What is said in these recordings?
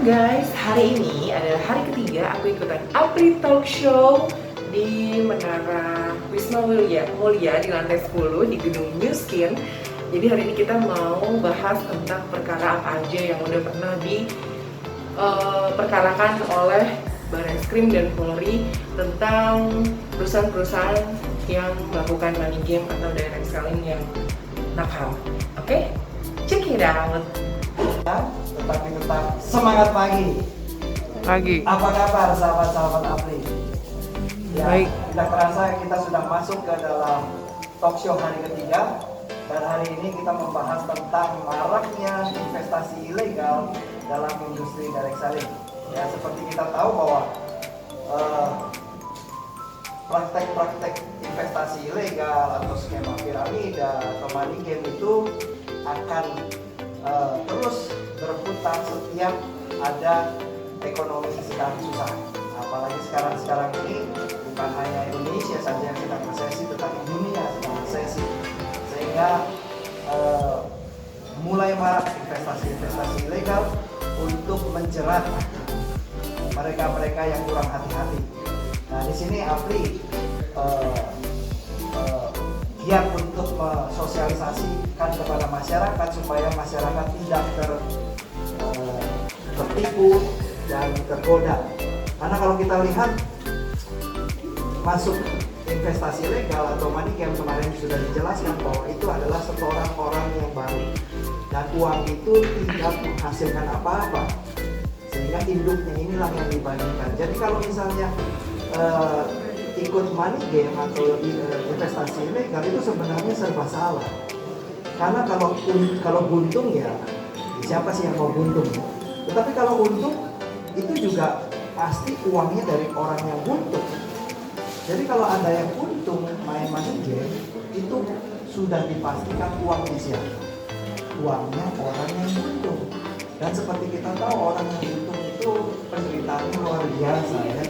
guys, hari ini adalah hari ketiga aku ikutan Apri Talk Show di Menara Wisma Mulia di lantai 10 di gedung New Skin. Jadi hari ini kita mau bahas tentang perkara apa aja yang udah pernah diperkarakan oleh Barreskrim dan Polri tentang perusahaan-perusahaan yang melakukan money game atau direct selling yang nakal. Oke, check it out. Tetapi tetap semangat pagi. Apa kabar sahabat-sahabat Apri? Ya, Baik. tidak terasa kita sudah masuk ke dalam talk show hari ketiga. Dan hari ini kita membahas tentang maraknya investasi ilegal dalam industri direct selling. Ya, seperti kita tahu bahwa praktek-praktek investasi ilegal atau skema piramida atau money game itu akan terus berputar setiap ada ekonomi sedang susah. Apalagi sekarang ini bukan hanya Indonesia saja yang sedang resesi, tetapi dunia sedang resesi. Sehingga mulai marak investasi ilegal untuk menjerat mereka-mereka yang kurang hati-hati. Nah, di sini Apri giat untuk mensosialisasikan kepada masyarakat supaya masyarakat tidak tertipu dan tergoda. Karena kalau kita lihat masuk investasi legal atau money game kemarin sudah dijelaskan bahwa itu adalah setoran orang yang baru dan uang itu tidak menghasilkan apa-apa, sehingga induknya inilah yang dibandingkan. Jadi kalau misalnya ikut money game atau investasi ilegal itu sebenarnya serba salah. Karena kalau buntung ya siapa sih yang mau buntung? Tetapi kalau untung itu juga pasti uangnya dari orang yang buntung. Jadi kalau Anda yang untung main money game itu sudah dipastikan uangnya siapa? Uangnya orang yang buntung. Dan seperti kita tahu orang yang buntung itu penderitaannya luar biasa ya.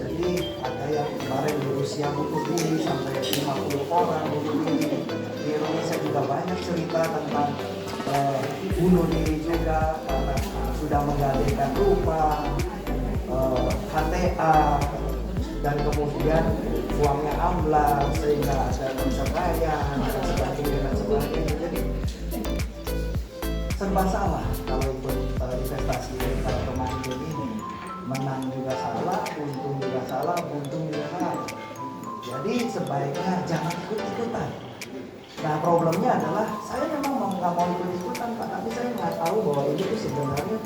Jadi ada yang kemarin di Rusia bunuh diri sampai 50 orang bunuh diri. Di Indonesia juga banyak cerita tentang bunuh diri juga karena sudah menggadaikan rumah, HTA, dan kemudian uangnya amblas sehingga ada perceraian dan sebagainya. Jadi serba salah kalau ikut investasi ilegal atau money game ini. Menang juga salah, untung juga salah, buntung juga salah. Jadi sebaiknya jangan ikut-ikutan. Nah, problemnya adalah saya memang nggak mau ikut-ikutan Pak, tapi saya nggak tahu bahwa ini tuh sebenarnya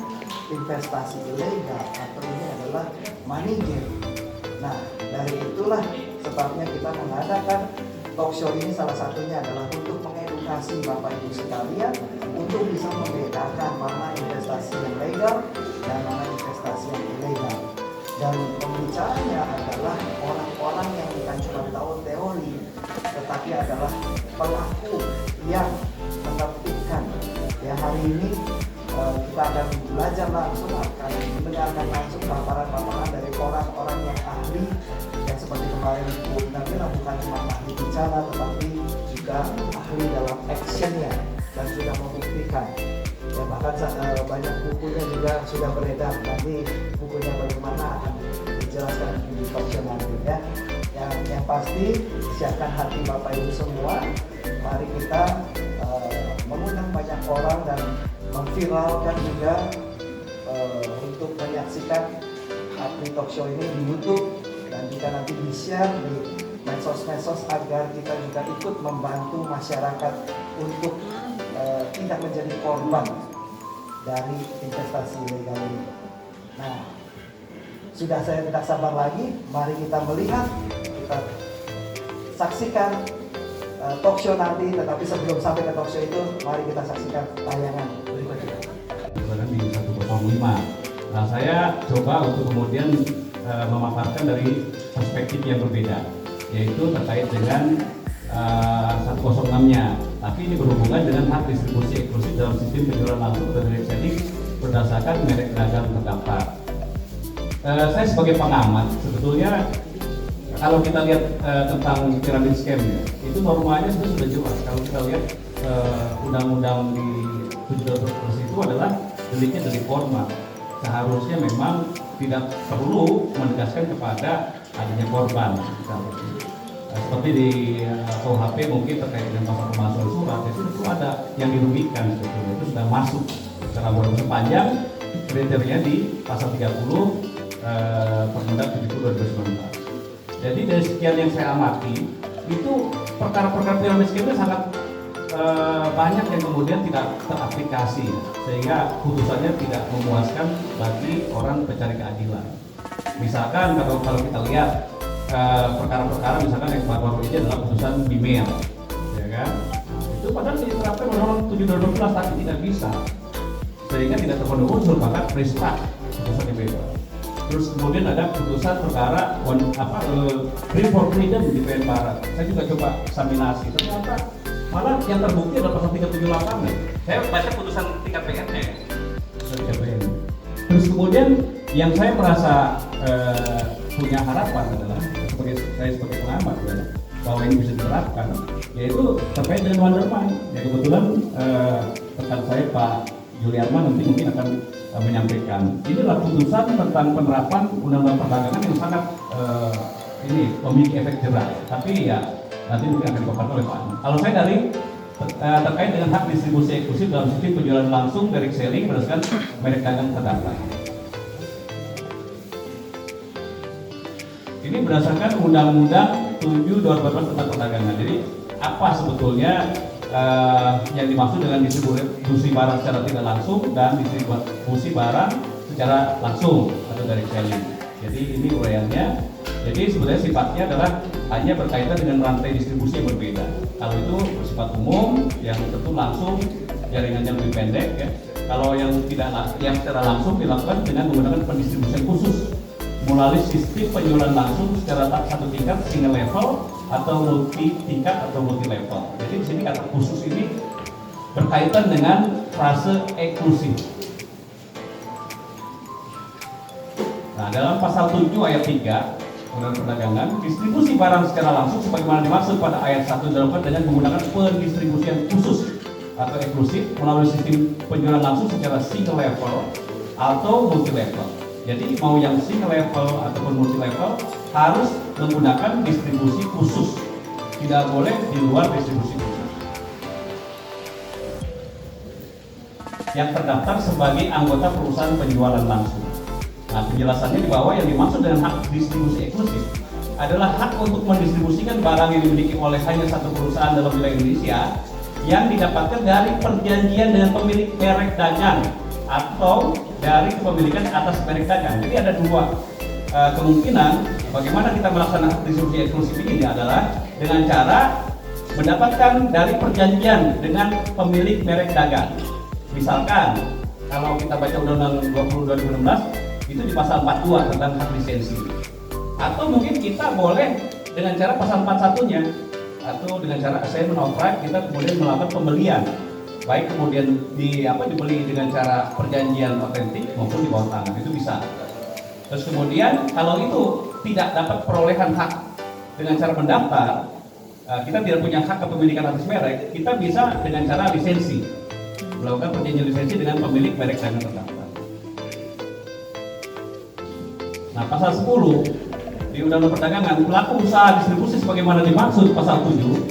investasi ilegal atau ini adalah money game. Nah, dari itulah sebabnya kita mengadakan talk show ini, salah satunya adalah untuk mengedukasi Bapak Ibu sekalian untuk bisa membedakan mana investasi yang legal dan mana investasi yang ilegal. Dan pembicaranya adalah orang-orang yang bukan cuma tahu teori, tetapi adalah pelaku yang menertibkan. Ya, hari ini kita akan belajar langsung, akan mendengarkan langsung paparan-paparan dari orang-orang yang ahli, yang seperti kemarin Bu Nabila bukan cuma ahli bicara, tetapi juga ahli dalam actionnya dan sudah membuktikan. Ya, bahkan banyak bukunya juga sudah beredar. Nanti bukunya bagaimana akan dijelaskan di talk show nanti ya. Yang pasti siapkan hati Bapak Ibu semua. Mari kita mengundang banyak orang dan memviralkan juga untuk menyaksikan Apri Talk Show ini di YouTube, dan jika nanti di-share di medsos-medsos agar kita juga ikut membantu masyarakat untuk tidak menjadi korban dari investasi ilegal ini. Nah, sudah saya tidak sabar lagi, mari kita melihat, kita saksikan talk show nanti. Tetapi sebelum sampai ke talk show itu, mari kita saksikan tayangan berikutnya. Di 105. Nah, saya coba untuk kemudian memaparkan dari perspektif yang berbeda, yaitu terkait dengan 106-nya. Tapi ini berhubungan dengan hak distribusi eksklusif dalam sistem penjualan langsung atau direct selling berdasarkan merek dagang terdaftar. Saya sebagai pengamat sebetulnya kalau kita lihat tentang pyramid scam ya, itu normanya sudah jelas. Kalau kita lihat undang-undang di 7 itu adalah deliknya delik formal. seharusnya memang tidak perlu menegaskan kepada adanya korban. Seperti di KUHP mungkin terkait dengan pasal pemalsuan surat, itu ada yang dirugikan sebetulnya, itu sudah masuk secara boros sepanjang kriteria di pasal 30 Permendag 70/2019. Jadi dari sekian yang saya amati, itu perkara-perkara piramid miskin itu sangat banyak yang kemudian tidak teraplikasi, sehingga putusannya tidak memuaskan bagi orang pencari keadilan. Misalkan kalau kita lihat perkara-perkara misalkan yang baru-baru ini adalah putusan BIMEL, ya kan? Itu padahal diterapkan Undang-Undang 7/2012 tapi tidak bisa, sehingga tidak terpenuhi unsur bahkan prinsip putusan BIMEL. Terus kemudian ada putusan perkara Free for Freedom di PN Barat. Saya juga coba eksaminasi, ternyata malah yang terbukti adalah pasal 378 nih. Saya baca putusan tingkat PN-nya. Terus kemudian yang saya merasa punya harapan adalah saya sebagai pengamat adalah bahwa ini bisa diterapkan, yaitu terkait dengan Wondermine. Ya kebetulan rekan saya Pak Juliarman nanti mungkin akan menyampaikan. Ini adalah putusan tentang penerapan undang-undang perdagangan yang sangat ini memiliki efek jerah. Tapi ya nanti mungkin akan dipaparkan oleh Pak. Kalau saya dari terkait dengan hak distribusi eksklusif dalam sistem penjualan langsung direct selling berdasarkan merek dagang terdaftar. Ini berdasarkan Undang-Undang 7/2014 tentang perdagangan. Jadi apa sebetulnya yang dimaksud dengan distribusi barang secara tidak langsung dan distribusi barang secara langsung atau direct selling. Jadi ini uraiannya. Jadi sebenarnya sifatnya adalah hanya berkaitan dengan rantai distribusi yang berbeda. Kalau itu bersifat umum, yang tentu langsung jaringannya lebih pendek ya. Kalau yang secara langsung dilakukan dengan menggunakan pendistribusian khusus melalui sistem penjualan langsung secara satu tingkat single level atau multi tingkat atau multi level. Jadi di sini kata khusus ini berkaitan dengan frase eksklusif. Nah, dalam pasal 7 ayat 3 Undang-Undang Perdagangan, distribusi barang secara langsung sebagaimana dimaksud pada ayat 1 dilakukan dengan menggunakan pendistribusian khusus atau eksklusif melalui sistem penjualan langsung secara single level atau multi level. Jadi mau yang single level ataupun multi level harus menggunakan distribusi khusus, tidak boleh di luar distribusi khusus yang terdaftar sebagai anggota perusahaan penjualan langsung. Nah, penjelasannya di bawah yang dimaksud dengan hak distribusi eksklusif adalah hak untuk mendistribusikan barang yang dimiliki oleh hanya satu perusahaan dalam wilayah Indonesia yang didapatkan dari perjanjian dengan pemilik merek dagang atau dari kepemilikan atas merek dagang. Jadi ada dua kemungkinan bagaimana kita melaksanakan distribusi eksklusif ini adalah dengan cara mendapatkan dari perjanjian dengan pemilik merek dagang. Misalkan kalau kita baca Undang-Undang 20/2016 itu di pasal 42 tentang hak lisensi. Atau mungkin kita boleh dengan cara pasal 41-nya atau dengan cara assignment of right kita kemudian melakukan pembelian, baik kemudian dibeli dengan cara perjanjian otentik maupun di bawah tangan, itu bisa. Terus kemudian kalau itu tidak dapat perolehan hak dengan cara mendaftar, kita tidak punya hak kepemilikan atas merek, kita bisa dengan cara lisensi, melakukan perjanjian lisensi dengan pemilik merek dagang terdaftar. Nah, pasal 10 di Undang-Undang Perdagangan, pelaku usaha distribusi sebagaimana dimaksud pasal 7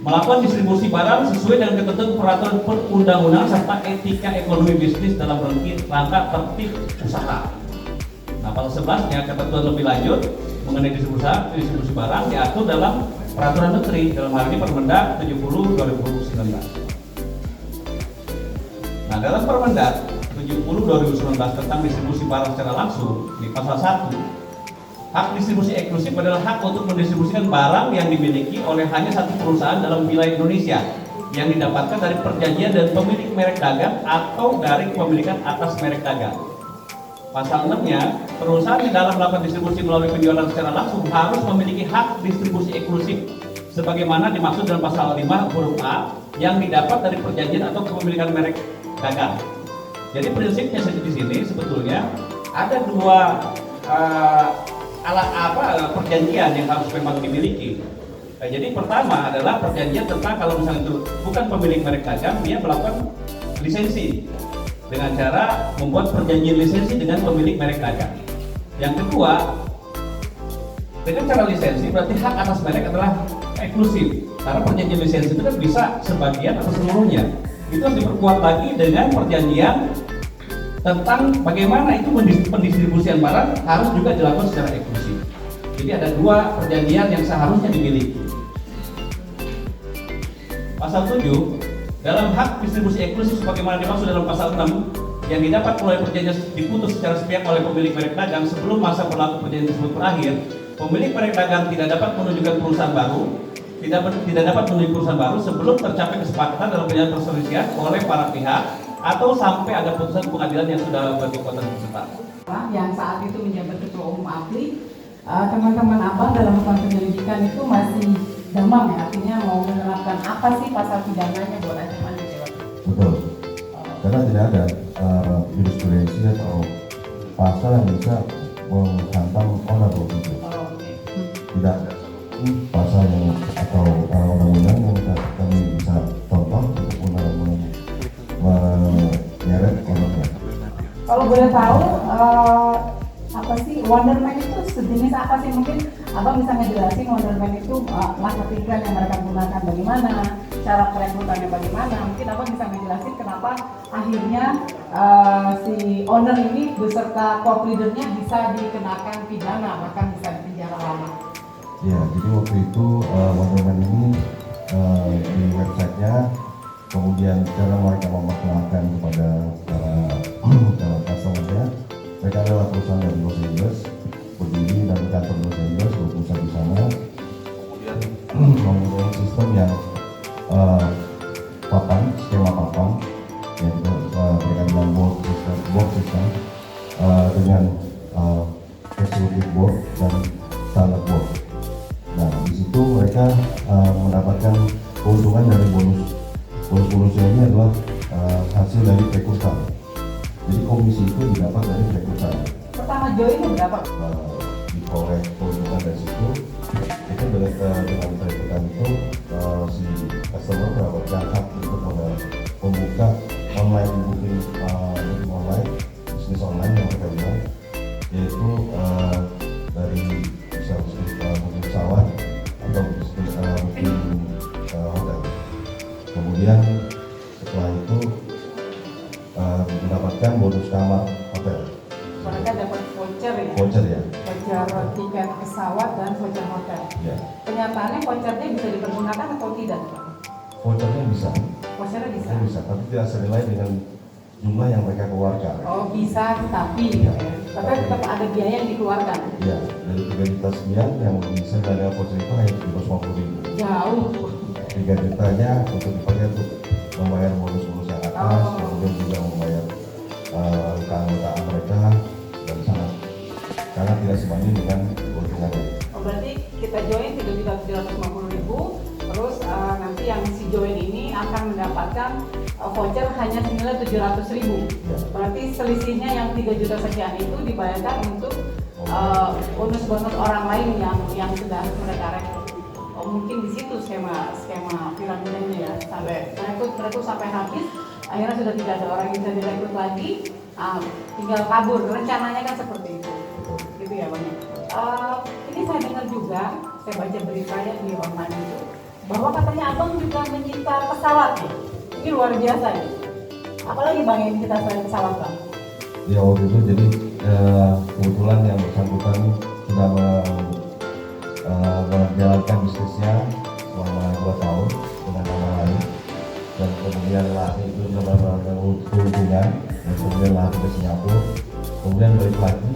melakukan distribusi barang sesuai dengan ketentuan peraturan perundang-undangan serta etika ekonomi bisnis dalam rangka tertib usaha. Nah, pasal 11-nya ketentuan lebih lanjut mengenai distribusi barang diatur dalam peraturan menteri, dalam hal ini Permendag 70/2019. Nah, dalam Permendag 70/2019 tentang distribusi barang secara langsung di pasal 1, hak distribusi eksklusif adalah hak untuk mendistribusikan barang yang dimiliki oleh hanya satu perusahaan dalam wilayah Indonesia yang didapatkan dari perjanjian dan pemilik merek dagang atau dari kepemilikan atas merek dagang. Pasal 6-nya, perusahaan yang dalam melakukan distribusi melalui penjualan secara langsung harus memiliki hak distribusi eksklusif sebagaimana dimaksud dalam pasal 5 huruf A yang didapat dari perjanjian atau kepemilikan merek dagang. Jadi prinsipnya di sini sebetulnya ada dua perjanjian yang harus memang dimiliki. Jadi pertama adalah perjanjian tentang kalau misalnya itu bukan pemilik merek dagang, dia melakukan lisensi dengan cara membuat perjanjian lisensi dengan pemilik merek dagang. Yang kedua, dengan cara lisensi berarti hak atas merek adalah eksklusif. Karena perjanjian lisensi itu kan bisa sebagian atau seluruhnya. Itu harus diperkuat lagi dengan perjanjian tentang bagaimana itu pendistribusian barang harus juga dilakukan secara eksklusif. Jadi ada dua perjanjian yang seharusnya dimiliki. Pasal 7, dalam hak distribusi eksklusif sebagaimana dimaksud dalam pasal 6 yang didapat melalui perjanjian diputus secara sepihak oleh pemilik merek dagang sebelum masa berlaku perjanjian tersebut berakhir, pemilik merek dagang tidak dapat menunjukkan perusahaan baru, tidak dapat menunjukkan perusahaan baru sebelum tercapai kesepakatan dalam perjanjian perselisihan oleh para pihak atau sampai ada putusan pengadilan yang sudah berkekuatan bersifat. Yang saat itu menjabat ketua umum APLI, teman-teman abang dalam melakukan penyelidikan itu masih damang ya, artinya mau menerapkan apa sih pasal pidananya buat ancaman kecewa? Betul, karena tidak ada jurisprudensi atau pasal yang bisa menghantam owner itu. Tidak ada pasal yang atau undang-undang yang kami bisa contoh untuk menyeret ownernya. Kalau boleh tahu, apa sih Wonderman itu sejenis apa sih? Mungkin abang bisa ngejelasin Wonderman itu marketing plan yang mereka gunakan bagaimana, cara perekrutannya bagaimana. Mungkin abang bisa ngejelasin kenapa akhirnya si owner ini beserta top leadernya bisa dikenakan pidana, bahkan bisa dipenjara lama. Ya, jadi waktu itu Wonderman ini di websitenya, kemudian cara mereka memperkenalkan kepada para customer-nya, mereka adalah perusahaan dari Los Angeles, berdiri dan kantor di Los Angeles, berpusat di sana, kemudian mempunyai sistem yang skema papan, yang mereka bilang board system, dengan executive board dan standard board. Nah, di situ mereka mendapatkan keuntungan dari bonusnya ini adalah hasil dari rekrutan. Jadi komisi itu didapat dari rekrutan. Pertama join itu berapa? Diperoleh keuntungan dari situ. Itu dengan rekrutan itu si customer mendapatkan hak untuk membuka online booking bisnis online yang mereka bilang, yaitu dari bisa booking pesawat atau booking hotel. Kemudian setelah itu mendapatkan bonus kamar hotel. Mereka dapat voucher ya? Voucher ya. Voucher tiket pesawat dan voucher hotel. Ya. Kenyataannya vouchernya bisa dipergunakan atau tidak? Vouchernya bisa. Vouchernya bisa? Bisa, tapi tidak senilai dengan jumlah yang mereka keluarkan. Oh bisa, tapi Ya. Tapi tetap ada biaya yang dikeluarkan. Ya, dari 3 juta sekian yang bisa dana voucher itu hanya 750.000. Jauh. 3 jutanya untuk dipakai untuk membayar bonus-bonus yang atas, kemudian juga membayar keanggotaan mereka, dan sangat tidak sebanding dengan keuntungannya. Oh, berarti kita join 3.750.000, terus nanti yang si join ini akan mendapatkan voucher hanya senilai 700.000. Ya. Berarti selisihnya yang 3 juta sekian itu dibayarkan untuk bonus-bonus orang lain yang sudah mereka rekrut. Oh, mungkin di situ skema piramidanya ya, sampai rekrut sampai habis, akhirnya sudah tidak ada orang yang bisa direkrut lagi, tinggal kabur. Rencananya kan seperti itu, gitu ya Bang. Ini saya dengar juga, saya baca berita ya di online itu, bahwa katanya abang juga menyita pesawat ya. Ini luar biasa ya. Apalagi Bang yang kita selain pesawat Bang? Ya, waktu itu jadi kebetulan yang bersangkutan sudah menjalankan bisnisnya selama 2 tahun dengan nama lain, dan kemudian lari itu mendapatkan keuntungan, dan kemudian lari ke Singapura, kemudian balik lagi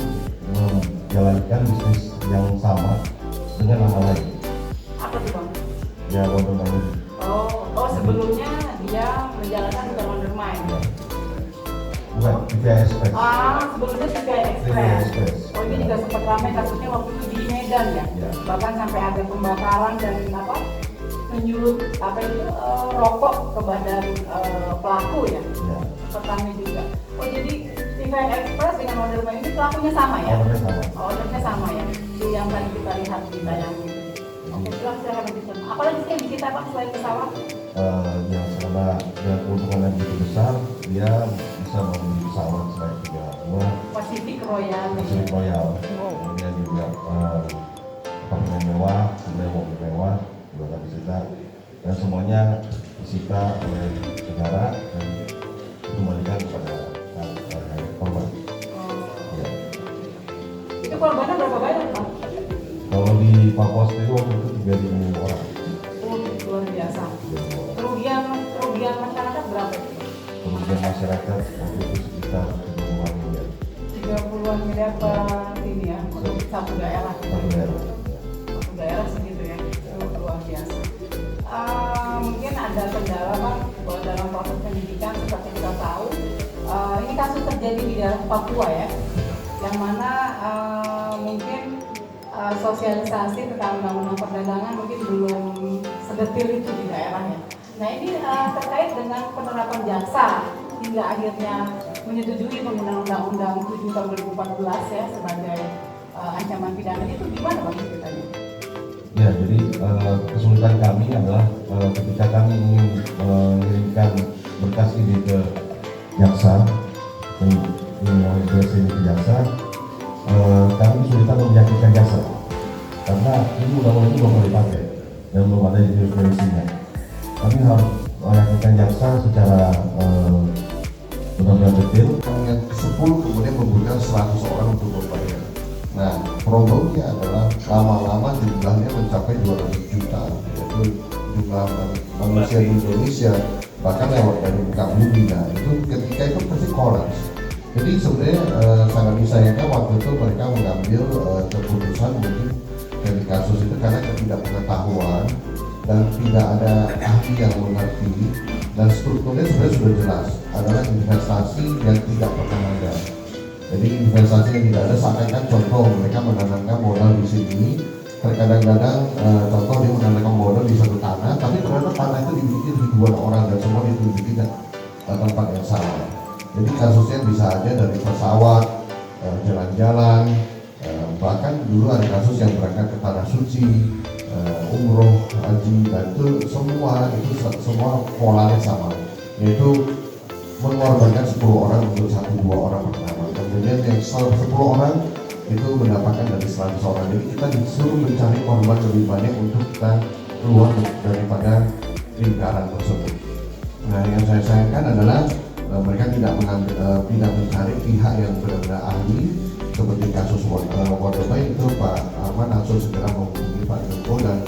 menjalankan bisnis yang sama dengan nama lain. Apa tuh Bang? Ya, Wonderman ini. Oh sebelumnya dia menjalankan bukan Wonderman. Ya. Bukan, TVI Express. Sebelumnya TVI TVI Express. Express. Oh ini juga sempat ramai kasusnya waktu itu di Medan ya. Ya. Bahkan sampai ada pembakaran dan menyulut rokok ke badan pelaku ya. Ya. Petani juga. Oh jadi TVI Express dengan Wonderman ini pelakunya sama ya? Ownernya sama. Ownernya sama ya. Itu yang tadi kita lihat di tayang itu. Oke, silahkan lanjutkan. Apalagi sih yang kita Pak selain pesawat? Yang karena keuntungan yang begitu besar, dia bisa bisa membeli pesawat selain 3 Pacific Royal. Pacific Royal, kemudian juga apartemen mewah, kemudian mobil mewah juga kami sita, dan semuanya disita oleh negara dan dikembalikan kepada korban. Ya. Itu korbannya berapa banyak, Pak? Kalau di Papua sendiri waktu itu 3.000 orang. Oh, luar biasa. Kerugian masyarakat berapa? Kemudian masyarakat waktu itu sekitar 30-an miliar. 30-an miliar per ini ya, untuk satu daerah. Satu daerah. Satu daerah segitu ya, itu luar biasa. Mungkin ada kendala Pak bahwa dalam proses pendidikan seperti kita tahu, ini kasus terjadi di daerah Papua ya, yang mana mungkin sosialisasi tentang undang-undang perdagangan mungkin belum sedetil itu di daerahnya. Nah ini terkait dengan penerapan jaksa hingga akhirnya menyetujui penggunaan Undang-Undang 7 tahun 2014 ya sebagai ancaman pidana, itu gimana Bang ceritanya? Ya, jadi kesulitan kami adalah ketika kami ingin mengirimkan berkas ini ke jaksa, ini ke jaksa, kami kesulitan meyakinkan jaksa karena ini undang-undang itu belum pernah dipakai dan belum ada jurisprudensinya. Kami harus meyakinkan jaksa secara benar-benar detail. Yang ke-10 kemudian membutuhkan 100 orang untuk membayar. Nah, problemnya adalah lama-lama jumlahnya mencapai 200 juta, yaitu jumlah manusia di Indonesia bahkan lewat dari muka bumi. Nah, itu ketika itu pasti kolaps. Jadi sebenarnya sangat disayangkan waktu itu mereka mengambil keputusan mungkin dari kasus itu karena ketidakpengetahuan dan tidak ada ahli yang mengerti, dan strukturnya sebenarnya sudah jelas adalah investasi yang tidak pernah ada. Jadi investasi yang tidak ada seakan-akan contoh mereka menanamkan modal di sini, kadang-kadang contoh dia menanamkan modal di satu tanah, tapi ternyata tanah itu dimiliki ribuan orang dan semua ditunjuki tempat yang sama. Jadi kasusnya bisa aja dari pesawat, jalan-jalan, bahkan dulu ada kasus yang berangkat ke tanah suci, umroh, haji, dan itu semua polanya sama, yaitu mengorbankan 10 orang untuk 1-2 orang pertama. Kemudian yang 10 orang itu mendapatkan dari 100 orang. Jadi kita disuruh mencari korban lebih banyak untuk kita keluar daripada lingkaran tersebut. Nah, yang saya sayangkan adalah mereka tidak mencari pihak yang benar-benar ahli seperti kasus Waterway itu Pak Arman langsung segera menghubungi Pak Joko, dan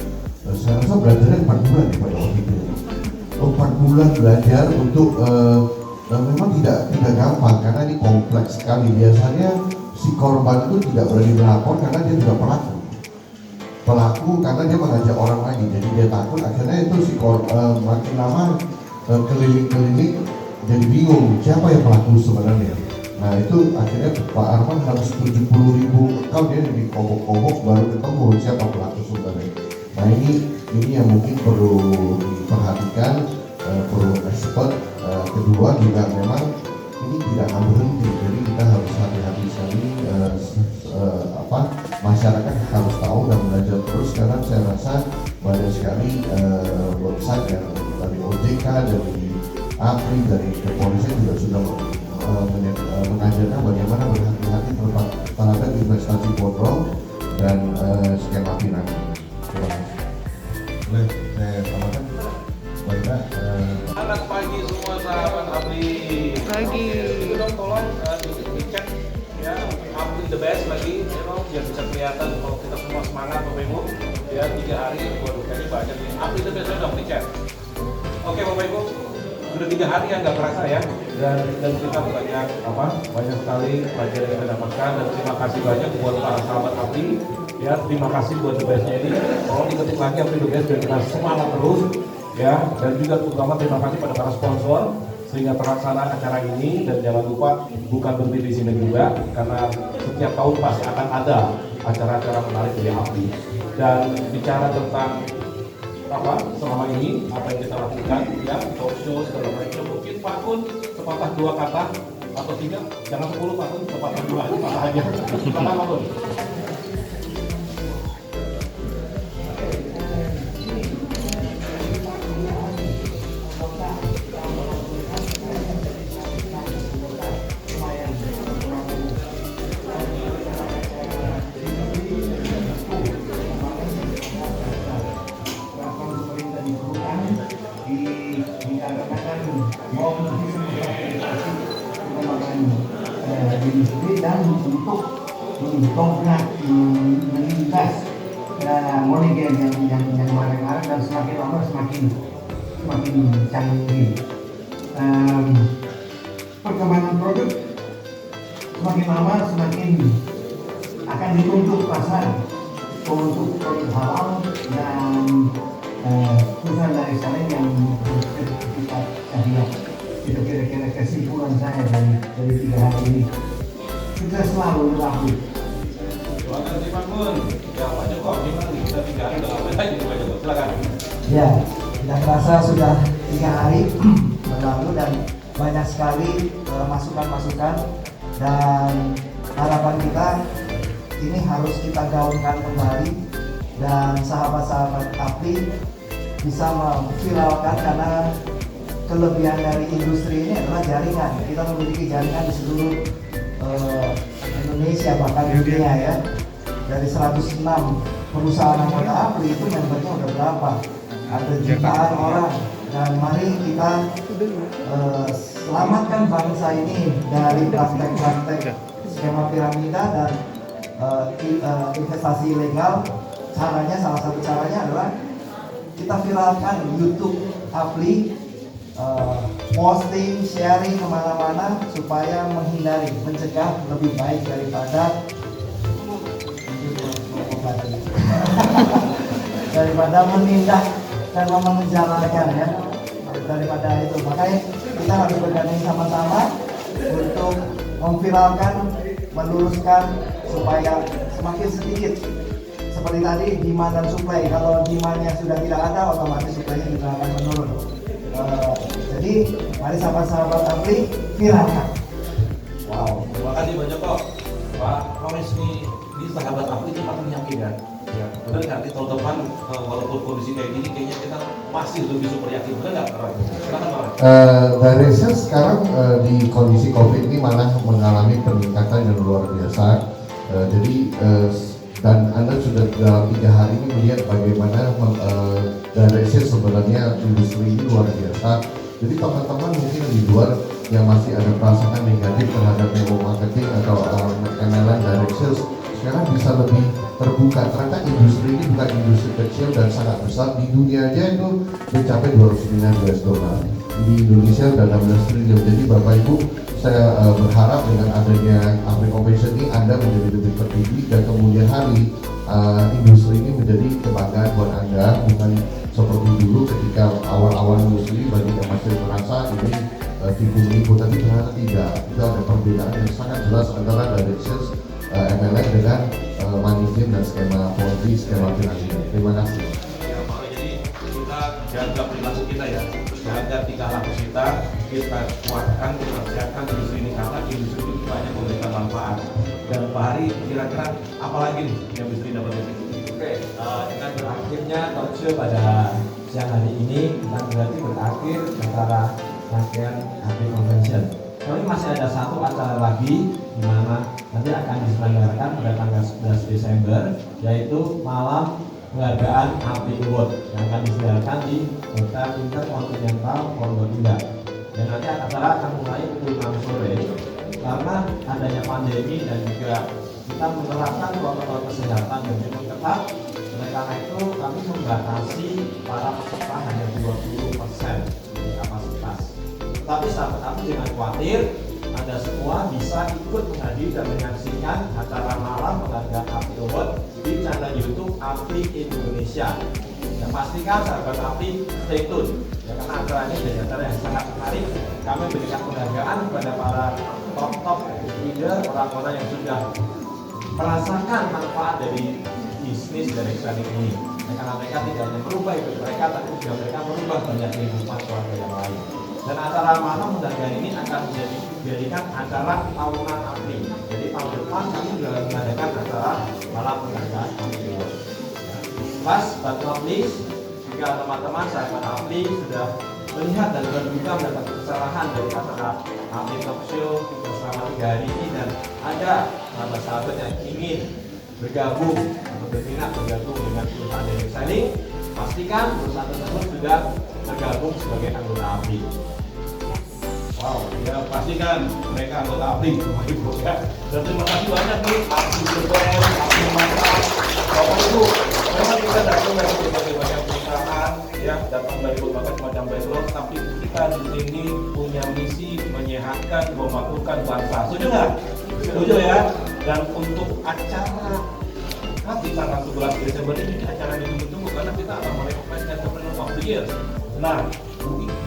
saya rasa belajarnya 4 bulan pada waktu itu. 4 bulan belajar untuk memang tidak gampang karena ini kompleks sekali. Biasanya si korban itu tidak berani melapor karena dia juga pelaku karena dia mengajak orang lagi, jadi dia takut. Akhirnya itu si makin lama keliling-keliling jadi bingung siapa yang pelaku sebenarnya. Nah itu akhirnya Pak Arman harus 70.000 account dia dikobok-kobok baru ketemu siapa pelaku sebenarnya. Nah ini yang mungkin perlu diperhatikan, perlu expert. Kedua juga memang ini tidak akan berhenti, jadi kita harus hati-hati sekali. Masyarakat harus tahu dan belajar terus, karena saya rasa banyak sekali website yang dari OJK, dari APRI, dari kepolisian juga sudah mengajarkan bagaimana berhati-hati terhadap investasi bodong dan skema piramid. Terima kasih. Boleh saya tambahkan? Baiklah. Selamat pagi semua sahabat APRI. Pagi. Itu dong tolong dicek ya APRI the best lagi, biar bisa kelihatan kalau kita semua semangat Bapak Ibu. Ya 3 hari, waduh kayaknya banyak nih. APRI the best dong dicek. Oke Bapak Ibu, udah 3 hari ya nggak kerasa ya. Dan kita banyak sekali pelajaran yang kita dapatkan, dan terima kasih banyak buat para sahabat APRI. Ya terima kasih buat the bestnya ini. Tolong diketik lagi APRI the best biar kita semangat terus. Ya, dan juga terutama terima kasih pada para sponsor sehingga terlaksana acara ini, dan jangan lupa bukan berhenti di sini juga karena setiap tahun pasti akan ada acara-acara menarik dari APRI. Dan bicara tentang selama ini apa yang kita lakukan ya, talk show segala macam, mungkin Pak Kun sepatah 2 kata atau 3, jangan 10 Pak Kun, sepatah 2 kata aja. Kata Pak Kun. industri dan untuk mendongkrak meningkas monogen yang marak-marak dan semakin lama semakin canggih. Perkembangan produk semakin lama semakin akan dituntut pasar untuk produk halal dan perusahaan dari sana yang kita lihat. Itu kira-kira kesimpulan saya dari 3 hari ini. Kita selalu berlaku. Terima kasih Pak Mun. Ya Pak Joko, gimana nih? Kita 3 hari udah ngapain aja nih Pak Joko? Silakan. Ya, tidak terasa sudah 3 hari berlalu dan banyak sekali masukan-masukan dan harapan kita ini harus kita gaungkan kembali dan sahabat-sahabat APLI bisa memviralkan karena kelebihan dari industri ini adalah jaringan. Kita memiliki jaringan di seluruh Indonesia bahkan dunia ya. Dari 106 perusahaan anggota APLI itu membernya udah berapa? Ada jutaan orang. Dan mari kita selamatkan bangsa ini dari praktek-praktek skema piramida dan investasi ilegal. Salah satu caranya adalah kita viralkan YouTube APLI, posting, sharing kemana-mana supaya mencegah lebih baik daripada menindak dan memenjarakan ya, daripada itu. Makanya kita harus bergandeng sama-sama untuk memviralkan, meluruskan supaya semakin sedikit. Seperti tadi demand dan supply, kalau demandnya sudah tidak ada otomatis supply-nya juga akan menurun. Jadi mari sahabat-sahabat APLI viralkan. Wow, terima kasih Pak Joko. Pak Komis ini sahabat APLI itu paling yakin kan? Ya, benar nggak? Di tahun depan walaupun kondisi kayak gini, kayaknya kita masih lebih super yakin. Benar nggak? Silakan Pak. Dari riset sekarang di kondisi COVID ini malah mengalami peningkatan yang luar biasa. Dan Anda sudah dalam 3 hari ini melihat bagaimana dari riset sebenarnya industri ini luar biasa. Jadi teman-teman mungkin di luar yang masih ada perasaan negatif terhadap network marketing atau MLM direct sales, sekarang bisa lebih terbuka. Ternyata industri ini bukan industri kecil dan sangat besar. Di dunia aja itu mencapai 200 miliar US dollar. Di Indonesia udah 16 triliun. Jadi Bapak Ibu, saya berharap dengan adanya APLI Convention ini Anda menjadi lebih terdidik dan kemudian hari industri ini menjadi kebanggaan buat Anda, bukan seperti dulu ketika awal-awal industri banyak yang masih merasa ini tipu-tipu, tapi ternyata tidak. Itu ada perbedaan yang sangat jelas antara direct sales MLM dengan money game dan skema Ponzi, skema piramida. Terima kasih. Ya Pak, jadi kita jaga perilaku kita ya, jaga tingkah laku kita kuatkan, kita siapkan industri ini karena industri itu banyak memberikan manfaat. Dan Pak Hari kira-kira apa lagi nih yang bisa dapat dari sini? Oke, dengan berakhirnya talkshow pada siang hari ini bukan berarti berakhir acara rangkaian APLI Convention. Kali masih ada satu acara lagi di mana nanti akan diselenggarakan pada tanggal 11 Desember, yaitu malam penghargaan APLI Award yang akan diselenggarakan di Hotel Intercontinental Pondok Indah. Dan nanti acara akan mulai pukul 6 sore karena adanya pandemi dan juga kita menerapkan protokol kesehatan yang cukup ketat. Oleh karena itu kami membatasi para peserta hanya 20% dari kapasitas. Tapi sahabat APLI jangan khawatir, Anda semua bisa ikut menghadiri dan menyaksikan acara malam penghargaan APLI Award di channel YouTube APLI Indonesia. Dan pastikan sahabat APLI stay tune ya, karena acara ini jadi acara yang sangat menarik. Kami berikan penghargaan kepada para top leader, orang-orang yang sudah merasakan manfaat dari bisnis dari ekstranik ini. Karena mereka tidak hanya merubah hidup mereka, tapi juga mereka merubah banyak kehidupan keluarga yang lain. Dan acara malam penghargaan ini akan dijadikan acara tahunan APLI. Jadi tahun depan kami juga mengadakan acara malam penghargaan APLI. Last but not least, jika teman-teman sahabat APLI sudah melihat dan berduka mendapat kesalahan dari acara APLI Talk Show selama 3 hari ini dan ada sahabat-sahabat yang ingin bergabung atau berminat bergabung dengan perusahaan direct selling, pastikan perusahaan tersebut sudah tergabung sebagai anggota APLI. Wow, ya pastikan mereka anggota APRI, Bapak Ibu ya. Dan terima kasih banyak nih, APRI BPM, APRI Mantap. Bapak Ibu, memang kita datang dari berbagai macam perusahaan, ya, datang dari berbagai macam background, tapi kita di sini punya misi menyehatkan, memakmurkan bangsa. Setuju nggak? Setuju ya. Dan untuk acara nanti tanggal 11 Desember ini acara yang ditunggu-tunggu karena kita akan merekomendasi Entrepreneur of the Year. Nah,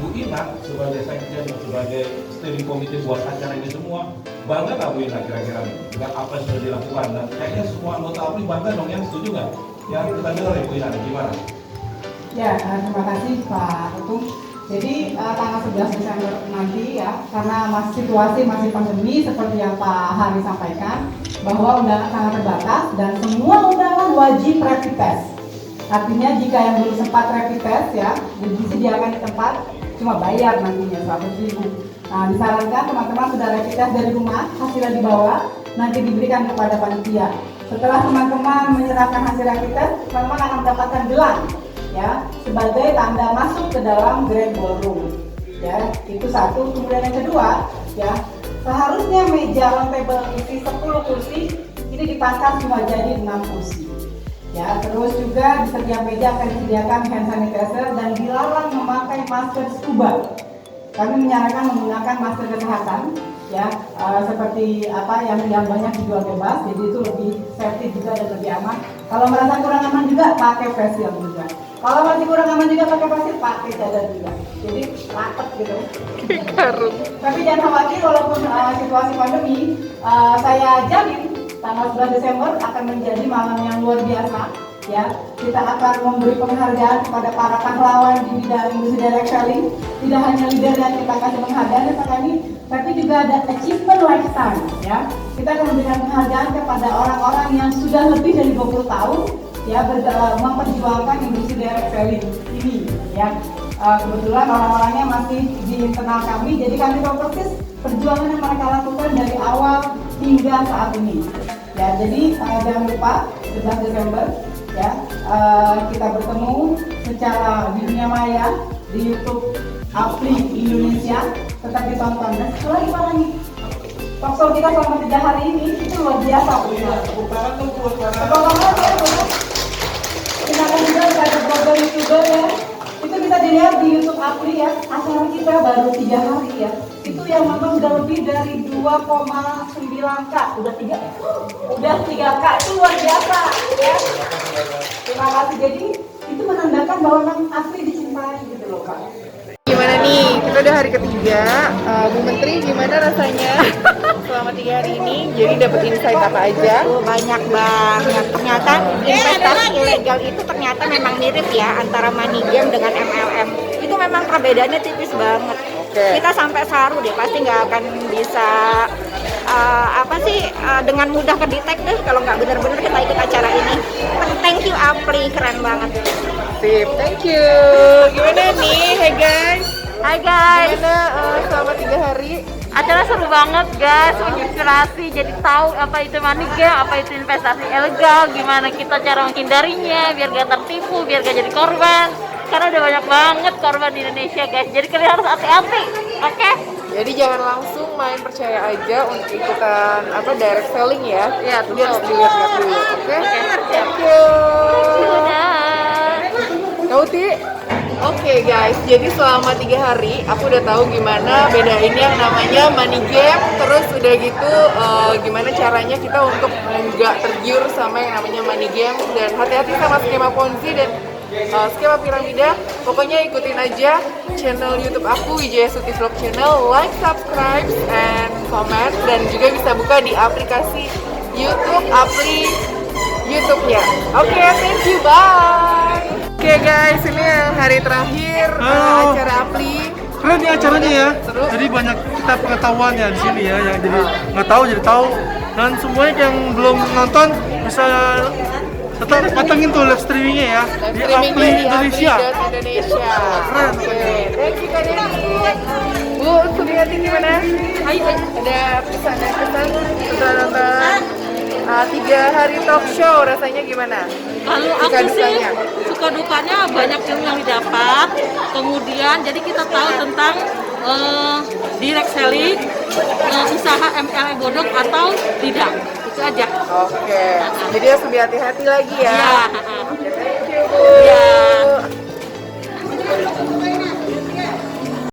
Bu Ina sebagai sekjen dan sebagai steering committee buat acara ini semua, bangga nggak Bu Ina kira-kira dengan apa yang sudah dilakukan? Dan kayaknya semua anggota APRI bangga dong, yang setuju nggak? Yang kita dengar ya Bu Ina, gimana? Ya, terima kasih Pak Ketum. Jadi tanggal 11 Desember nanti ya, karena situasi masih pandemi seperti yang Pak Hari sampaikan, bahwa undangan sangat terbatas dan semua undangan wajib rapid test. Artinya jika yang belum sempat rapid test ya, disediakan di tempat, cuma bayar nantinya 100.000. Nah, disarankan teman-teman sudah rapid test dari rumah, hasilnya dibawa, nanti diberikan kepada panitia. Setelah teman-teman menyerahkan hasil rapid test, teman-teman akan mendapatkan gelang ya sebagai tanda masuk ke dalam Grand Ballroom. Ya, itu satu. Kemudian yang kedua, ya, seharusnya meja round table isi 10 kursi ini dipangkas cuma jadi 6 kursi. Ya, terus juga di setiap meja akan disediakan hand sanitizer dan dilarang memakai masker scuba. Kami menyarankan menggunakan masker kesehatan, ya, seperti apa yang banyak dijual bebas, jadi itu lebih safety juga dan lebih aman. Kalau merasa kurang aman juga pakai face shield juga. Kalau masih kurang aman juga pakai face shield, pakai cadar juga. Jadi rapet gitu. Tapi jangan khawatir walaupun situasi pandemi, saya jamin tanggal 11 Desember akan menjadi malam yang luar biasa. Ya, kita akan memberi penghargaan kepada para pahlawan di bidang industri direct selling. Tidak hanya leader yang kita kasih penghargaan kami, tapi juga ada achievement lifetime. Ya, kita akan memberikan penghargaan kepada orang-orang yang sudah lebih dari 20 tahun ya memperjuangkan industri direct selling ini. Ya, kebetulan orang-orangnya masih di internal kami, jadi kami tahu persis perjuangan yang mereka lakukan dari awal hingga saat ini. Ya, jadi jangan lupa 11 Desember. Ya, kita bertemu secara di dunia maya di YouTube APRI Indonesia, tetap ditonton. Dan satu lagi Pak Rani, talkshow kita selama 3 hari ini itu luar biasa. Tepuk tangan tuh buat para. Tepuk tangan ya, silakan juga ada program YouTuber ya. Itu bisa dilihat di YouTube APRI ya. Acara kita baru 3 hari ya. Itu yang nonton sudah lebih dari 2,9K. Udah 3K, itu luar biasa ya. Terima kasih. Jadi itu menandakan bahwa memang APRI dicintai gitu loh Kak. Gimana nih? Kita udah hari ketiga. Bu Menteri, gimana rasanya selama 3 hari ini? Jadi dapat insight apa aja? Banyak banget. Ternyata investasi ilegal itu ternyata memang mirip ya antara money game dengan MLM. Itu memang perbedaannya tipis banget. Kita sampai saru deh, pasti nggak akan bisa dengan mudah kedetek deh kalau nggak benar-benar kita ikut acara ini. Thank you APRI, keren banget. Sip, thank you. Gimana nih? Hey guys. Hai guys. Gimana selama 3 hari? Acara seru banget guys, menginspirasi, jadi tahu apa itu money game, apa itu investasi ilegal, gimana kita cara menghindarinya biar gak tertipu, biar gak jadi korban. Karena udah banyak banget korban di Indonesia guys, jadi kalian harus hati-hati, oke? Jadi jangan langsung main percaya aja untuk ikutan direct selling ya. Iya, Jadi harus dilihat-lihat dulu, oke? Thank you. Sudah. Kauti. Oke guys, jadi selama 3 hari aku udah tahu gimana bedain yang namanya money game, terus udah gitu gimana caranya kita untuk nggak tergiur sama yang namanya money game, dan hati-hati sama skema ponzi dan skema piramida. Pokoknya ikutin aja channel YouTube aku, Wijaya Suti Vlog Channel, like, subscribe, and comment, dan juga bisa buka di aplikasi YouTube APRI YouTube-nya. Oke, thank you, bye. Oke guys, ini yang hari terakhir acara APRI. Keren nih acaranya ya. Seru. Jadi banyak kita pengetahuan ya di sini ya, yang jadi nggak tahu jadi tahu. Dan semuanya yang belum nonton bisa tetap patengin tuh live streamingnya ya di APRI Indonesia. Keren pokoknya. Thank you Kak Deni. Bu, Sumiati gimana? Ada pesan-pesan setelah nonton 3 hari talk show, rasanya gimana? Kalau aku sih suka dukanya banyak ilmu yang didapat, kemudian jadi kita tahu tentang direct selling, usaha MLM bodong atau tidak. Itu aja. Oke. Jadi harus lebih hati-hati lagi ya. Iya. Oke, thank you Bu. Iya.